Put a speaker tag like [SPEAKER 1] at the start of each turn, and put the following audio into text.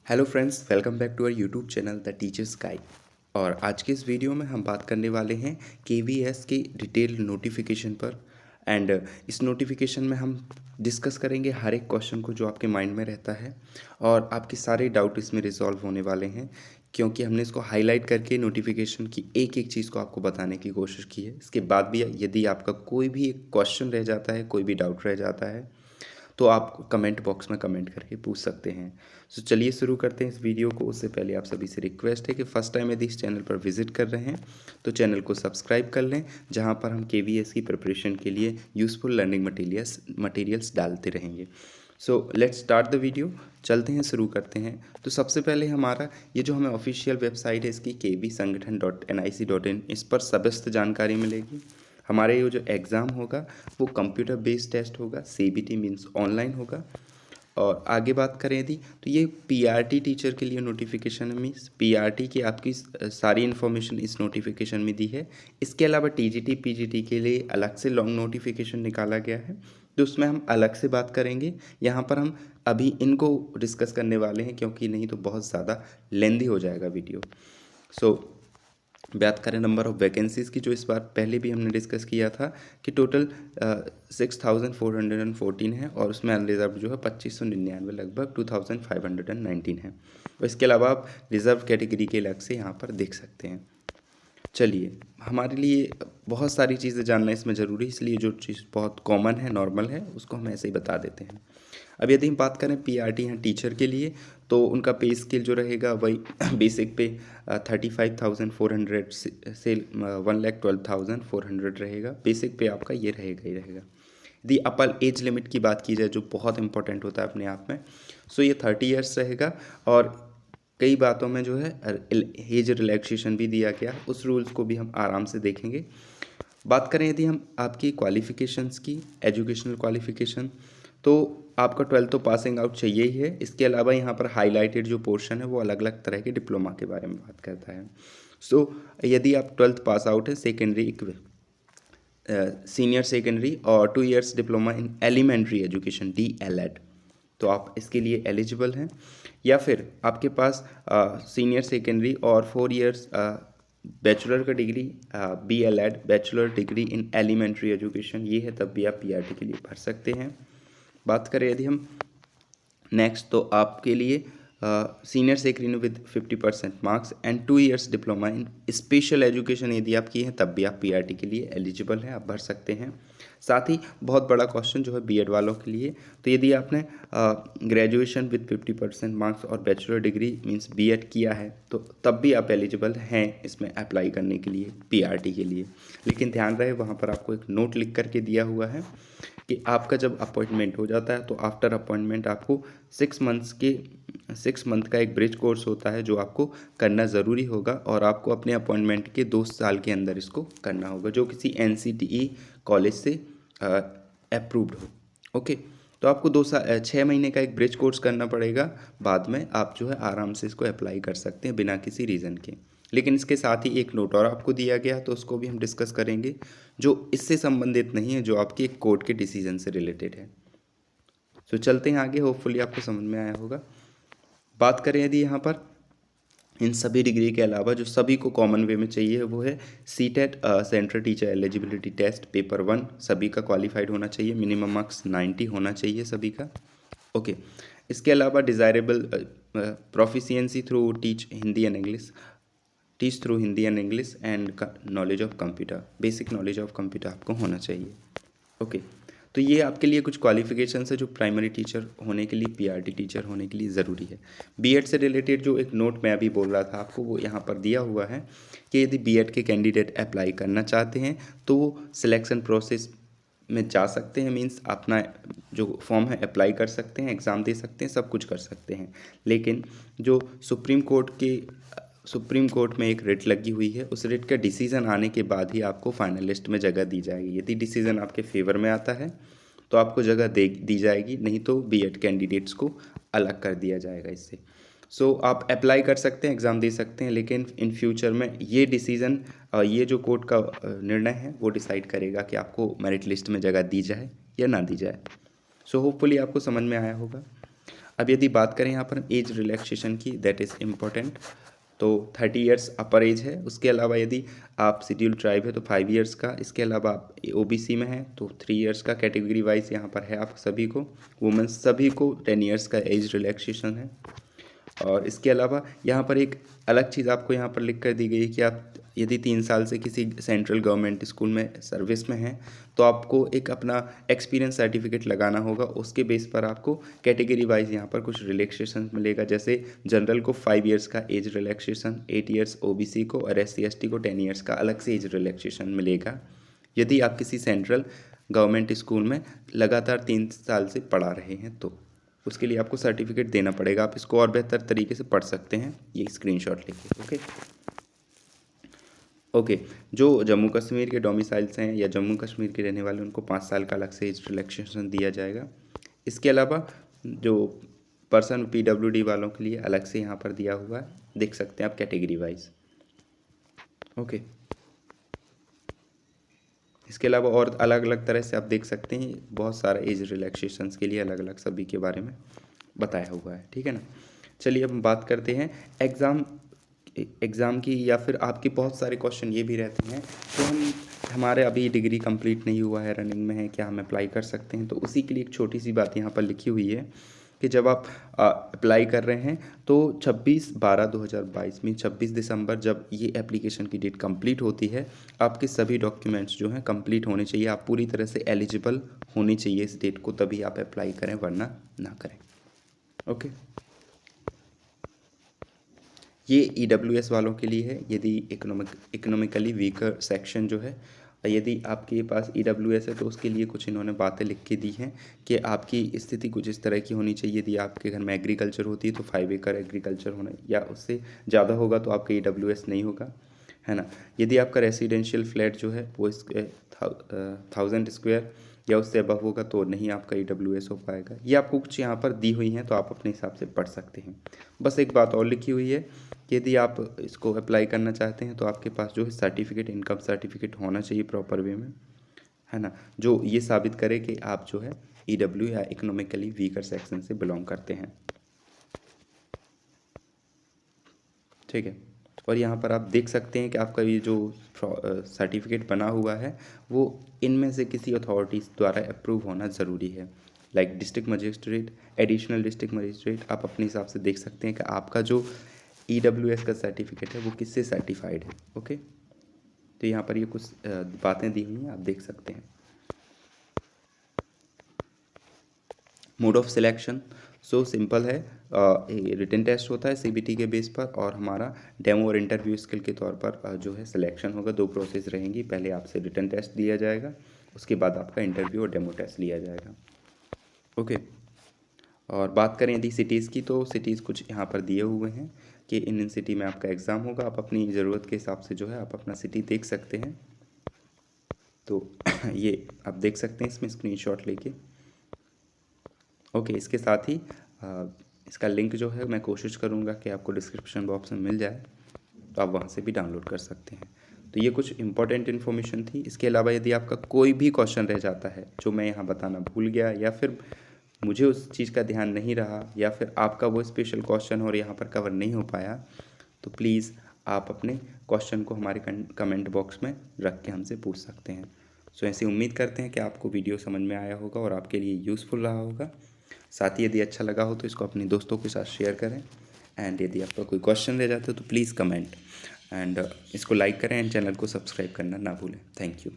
[SPEAKER 1] Hello friends, welcome back to our YouTube channel the teachers guide. और आज के इस वीडियो में हम बात करने वाले हैं केवीएस के डिटेल नोटिफिकेशन पर। एंड इस नोटिफिकेशन में हम डिस्कस करेंगे हर एक क्वेश्चन को जो आपके माइंड में रहता है, और आपके सारे डाउट इसमें रिजॉल्व होने वाले हैं, क्योंकि हमने इसको हाईलाइट करके नोटिफिकेशन की एक एक चीज़ को आपको बताने की कोशिश की है। इसके बाद भी यदि आपका कोई भी एक क्वेश्चन रह जाता है, कोई भी डाउट रह जाता है, तो आप कमेंट बॉक्स में कमेंट करके पूछ सकते हैं। सो चलिए शुरू करते हैं इस वीडियो को। उससे पहले आप सभी से रिक्वेस्ट है कि फर्स्ट टाइम यदि इस चैनल पर विजिट कर रहे हैं तो चैनल को सब्सक्राइब कर लें, जहां पर हम केवीएस की प्रिपरेशन के लिए यूज़फुल लर्निंग मटेरियल्स डालते रहेंगे। So let's start the video. चलते हैं, शुरू करते हैं। तो सबसे पहले हमारा ये जो हमें ऑफिशियल वेबसाइट है इसकी kvsangathan.nic.in, इस पर समस्त जानकारी मिलेगी। हमारे ये जो एग्ज़ाम होगा वो कंप्यूटर बेस्ड टेस्ट होगा, सीबीटी मीन्स ऑनलाइन होगा। और आगे बात करें यदि, तो ये पीआरटी टीचर के लिए नोटिफिकेशन है। मीन्स पीआरटी की आपकी सारी इन्फॉर्मेशन इस नोटिफिकेशन में दी है। इसके अलावा टीजीटी पीजीटी के लिए अलग से लॉन्ग नोटिफिकेशन निकाला गया है, तो उसमें हम अलग से बात करेंगे। यहाँ पर हम अभी इनको डिस्कस करने वाले हैं, क्योंकि नहीं तो बहुत ज़्यादा लेंदी हो जाएगा वीडियो। सो बात करें नंबर ऑफ़ वैकेंसीज़ की, जो इस बार पहले भी हमने डिस्कस किया था कि टोटल 6414 है, और उसमें अनरिजर्व जो है 2599, लगभग 2519 है। और इसके अलावा आप रिज़र्व कैटेगरी के अलग से यहाँ पर देख सकते हैं। चलिए, हमारे लिए बहुत सारी चीज़ें जानना इसमें ज़रूरी है, इसलिए जो चीज़ बहुत कॉमन है, नॉर्मल है, उसको हम ऐसे ही बता देते हैं। अब यदि हम बात करें पीआरटी हैं टीचर के लिए, तो उनका पे स्केल जो रहेगा वही बेसिक पे 35,400 से 1,12,400 रहेगा। बेसिक पे आपका ये रहेगा ही रहेगा। यदि अपर एज लिमिट की बात की जाए, जो बहुत इंपॉर्टेंट होता है अपने आप में, सो ये 30 ईयर्स रहेगा। और कई बातों में जो है एज रिलैक्सेशन भी दिया गया, उस रूल्स को भी हम आराम से देखेंगे। बात करें यदि हम आपकी क्वालिफ़िकेशंस की, एजुकेशनल क्वालिफ़िकेशन, तो आपका 12th तो पासिंग आउट चाहिए ही है। इसके अलावा यहाँ पर हाईलाइटेड जो पोर्शन है वो अलग अलग तरह के डिप्लोमा के बारे में बात करता है। सो यदि आप 12th पास आउट है, सेकेंडरी सीनियर सेकेंडरी और 2 years diploma in elementary education DLED, तो आप इसके लिए एलिजिबल हैं। या फिर आपके पास सीनियर सेकेंडरी और 4 इयर्स बैचलर का degree, BLED bachelor degree in elementary education, ये है, तब भी आप पीआरटी के लिए भर सकते हैं। बात करें यदि हम नेक्स्ट, तो आपके लिए senior secondary with 50% marks and 2 years diploma in special education यदि आप किए हैं, तब भी आप पीआरटी के लिए एलिजिबल हैं, आप भर सकते हैं। साथ ही बहुत बड़ा क्वेश्चन जो है बीएड वालों के लिए, तो यदि आपने ग्रेजुएशन विद 50% मार्क्स और बैचलर डिग्री मींस बीएड किया है, तो तब भी आप एलिजिबल हैं इसमें अप्लाई करने के लिए, पीआरटी के लिए। लेकिन ध्यान रहे, वहाँ पर आपको एक नोट लिख करके दिया हुआ है कि आपका जब अपॉइंटमेंट हो जाता है, तो आफ्टर अपॉइंटमेंट आपको 6 मंथ का एक ब्रिज कोर्स होता है, जो आपको करना ज़रूरी होगा, और आपको अपने अपॉइंटमेंट के 2 साल के अंदर इसको करना होगा, जो किसी NCTE कॉलेज से अप्रूव्ड हो। ओके, तो आपको 6 महीने का एक ब्रिज कोर्स करना पड़ेगा। बाद में आप जो है आराम से इसको अप्लाई कर सकते हैं बिना किसी रीज़न के। लेकिन इसके साथ ही एक नोट और आपको दिया गया, तो उसको भी हम डिस्कस करेंगे, जो इससे संबंधित नहीं है, जो आपके एक कोर्ट के डिसीजन से रिलेटेड है। सो चलते हैं आगे, होपफुली आपको समझ में आया होगा। बात करें यदि यहाँ पर इन सभी डिग्री के अलावा जो सभी को कॉमन वे में चाहिए, वो है CTET central teacher eligibility test paper 1, सभी का क्वालिफाइड होना चाहिए, मिनिमम मार्क्स 90 होना चाहिए सभी का। ओके, इसके अलावा desirable proficiency through teach Hindi and English and knowledge of computer, basic knowledge of computer आपको होना चाहिए। ओके, तो ये आपके लिए कुछ क्वालिफिकेशंस है जो प्राइमरी टीचर होने के लिए, पीआरटी टीचर होने के लिए ज़रूरी है। बीएड से रिलेटेड जो एक नोट मैं अभी बोल रहा था आपको, वो यहाँ पर दिया हुआ है कि यदि बीएड के कैंडिडेट अप्लाई करना चाहते हैं, तो वो सिलेक्शन प्रोसेस में जा सकते हैं। मींस अपना जो फॉर्म है अप्लाई कर सकते हैं, एग्ज़ाम दे सकते हैं, सब कुछ कर सकते हैं। लेकिन जो सुप्रीम कोर्ट में एक रिट लगी हुई है, उस रिट का डिसीज़न आने के बाद ही आपको फाइनल लिस्ट में जगह दी जाएगी। यदि डिसीज़न आपके फेवर में आता है तो आपको जगह दी जाएगी, नहीं तो बीएड कैंडिडेट्स को अलग कर दिया जाएगा इससे। सो आप अप्लाई कर सकते हैं, एग्ज़ाम दे सकते हैं, लेकिन इन फ्यूचर में ये डिसीज़न, ये जो कोर्ट का निर्णय है, वो डिसाइड करेगा कि आपको मेरिट लिस्ट में जगह दी जाए या ना दी जाए। सो होपफुली आपको समझ में आया होगा। अब यदि बात करें यहाँ पर एज रिलैक्सेशन की, दैट इज़ इम्पोर्टेंट, तो 30 इयर्स अपर एज है। उसके अलावा यदि आप शेड्यूल ट्राइब है तो 5 इयर्स का, इसके अलावा आप ओबीसी में हैं तो 3 इयर्स का कैटेगरी वाइज यहाँ पर है आप सभी को। वुमेंस सभी को 10 इयर्स का एज रिलैक्सेशन है। और इसके अलावा यहाँ पर एक अलग चीज़ आपको यहाँ पर लिख कर दी गई है कि आप यदि 3 साल से किसी सेंट्रल गवर्नमेंट स्कूल में सर्विस में हैं तो आपको एक अपना एक्सपीरियंस सर्टिफिकेट लगाना होगा। उसके बेस पर आपको कैटेगरी वाइज यहाँ पर कुछ रिलैक्सेशन मिलेगा, जैसे जनरल को 5 इयर्स का एज रिलैक्सेशन, 8 इयर्स ओबीसी को, और SC/ST को 10 इयर्स का अलग से एज रिलैक्सेशन मिलेगा यदि आप किसी सेंट्रल गवर्नमेंट स्कूल में लगातार 3 साल से पढ़ा रहे हैं तो उसके लिए आपको सर्टिफिकेट देना पड़ेगा। आप इसको और बेहतर तरीके से पढ़ सकते हैं, ये स्क्रीनशॉट लेके। ओके, जो जम्मू कश्मीर के डोमिसाइल्स हैं या जम्मू कश्मीर के रहने वाले, उनको 5 साल का अलग से एज रिलैक्सेशन दिया जाएगा। इसके अलावा जो पर्सन PWD वालों के लिए अलग से यहाँ पर दिया हुआ है, देख सकते हैं आप कैटेगरी वाइज। ओके, इसके अलावा और अलग अलग तरह से आप देख सकते हैं, बहुत सारा एज रिलैक्सेशंस के लिए अलग अलग सभी के बारे में बताया हुआ है, ठीक है ना। चलिए अब हम बात करते हैं एग्ज़ाम की, या फिर आपके बहुत सारे क्वेश्चन ये भी रहते हैं तो हमारे अभी डिग्री कंप्लीट नहीं हुआ है, रनिंग में है, क्या हम अप्लाई कर सकते हैं। तो उसी के लिए एक छोटी सी बात यहाँ पर लिखी हुई है कि जब आप अप्लाई कर रहे हैं तो 26/12/2022 में 26 दिसंबर जब ये एप्लीकेशन की डेट कंप्लीट होती है, आपके सभी डॉक्यूमेंट्स जो हैं कंप्लीट होने चाहिए, आप पूरी तरह से एलिजिबल होने चाहिए इस डेट को, तभी आप अप्लाई करें, वरना ना करें। ओके, ये EWS वालों के लिए है। यदि इकोनॉमिकली वीकर सेक्शन जो है, यदि आपके पास EWS है तो उसके लिए कुछ इन्होंने बातें लिख के दी हैं कि आपकी स्थिति कुछ इस तरह की होनी चाहिए। यदि आपके घर में एग्रीकल्चर होती है तो 5 एकड़ एग्रीकल्चर होना, या उससे ज़्यादा होगा तो आपका EWS नहीं होगा, है ना। यदि आपका रेसिडेंशियल फ्लैट जो है वो 1000 स्क्वायर या उससे अबव होगा तो नहीं आपका EWS हो पाएगा। ये आपको कुछ यहाँ पर दी हुई हैं तो आप अपने हिसाब से पढ़ सकते हैं। बस एक बात और लिखी हुई है कि यदि आप इसको अप्लाई करना चाहते हैं तो आपके पास जो है सर्टिफिकेट, इनकम सर्टिफिकेट होना चाहिए प्रॉपर वे में, है ना, जो ये साबित करे कि आप जो है EW या इकोनॉमिकली वीकर सेक्शन से बिलोंग करते हैं, ठीक है। और यहाँ पर आप देख सकते हैं कि आपका ये जो सर्टिफिकेट बना हुआ है वो इनमें से किसी अथॉरिटीज़ द्वारा अप्रूव होना ज़रूरी है, like district magistrate, additional district magistrate. आप अपने हिसाब से देख सकते हैं कि आपका जो EWS का सर्टिफिकेट है वो किससे सर्टिफाइड है। ओके, तो यहाँ पर ये कुछ बातें दी हुई हैं, आप देख सकते हैं। Mode of selection so simple है, रिटन टेस्ट होता है CBT के बेस पर, और हमारा डेमो और इंटरव्यू स्किल के तौर पर जो है सिलेक्शन होगा। 2 प्रोसेस रहेंगी, पहले आपसे रिटन टेस्ट दिया जाएगा, उसके बाद आपका इंटरव्यू और डेमो टेस्ट लिया जाएगा। ओके, और बात करें यदि सिटीज़ की, तो सिटीज़ कुछ यहाँ पर दिए हुए हैं कि इन सिटी में आपका एग्ज़ाम होगा। आप अपनी ज़रूरत के हिसाब से जो है आप अपना सिटी देख सकते हैं। तो ये आप देख सकते हैं इसमें स्क्रीनशॉट लेके। ओके, इसके साथ ही इसका लिंक जो है मैं कोशिश करूँगा कि आपको डिस्क्रिप्शन बॉक्स में मिल जाए, तो आप वहाँ से भी डाउनलोड कर सकते हैं। तो ये कुछ इंपॉर्टेंट इन्फॉर्मेशन थी। इसके अलावा यदि आपका कोई भी क्वेश्चन रह जाता है जो मैं यहाँ बताना भूल गया, या फिर मुझे उस चीज़ का ध्यान नहीं रहा, या फिर आपका वो स्पेशल क्वेश्चन और यहाँ पर कवर नहीं हो पाया, तो प्लीज़ आप अपने क्वेश्चन को हमारे कमेंट बॉक्स में रख के हमसे पूछ सकते हैं। सो ऐसे उम्मीद करते हैं कि आपको वीडियो समझ में आया होगा और आपके लिए यूज़फुल रहा होगा। साथ ही यदि अच्छा लगा हो तो इसको अपने दोस्तों के साथ शेयर करें, एंड यदि आपका कोई क्वेश्चन रह जाता है तो प्लीज़ कमेंट, एंड इसको लाइक करें, एंड चैनल को सब्सक्राइब करना ना भूलें। Thank you.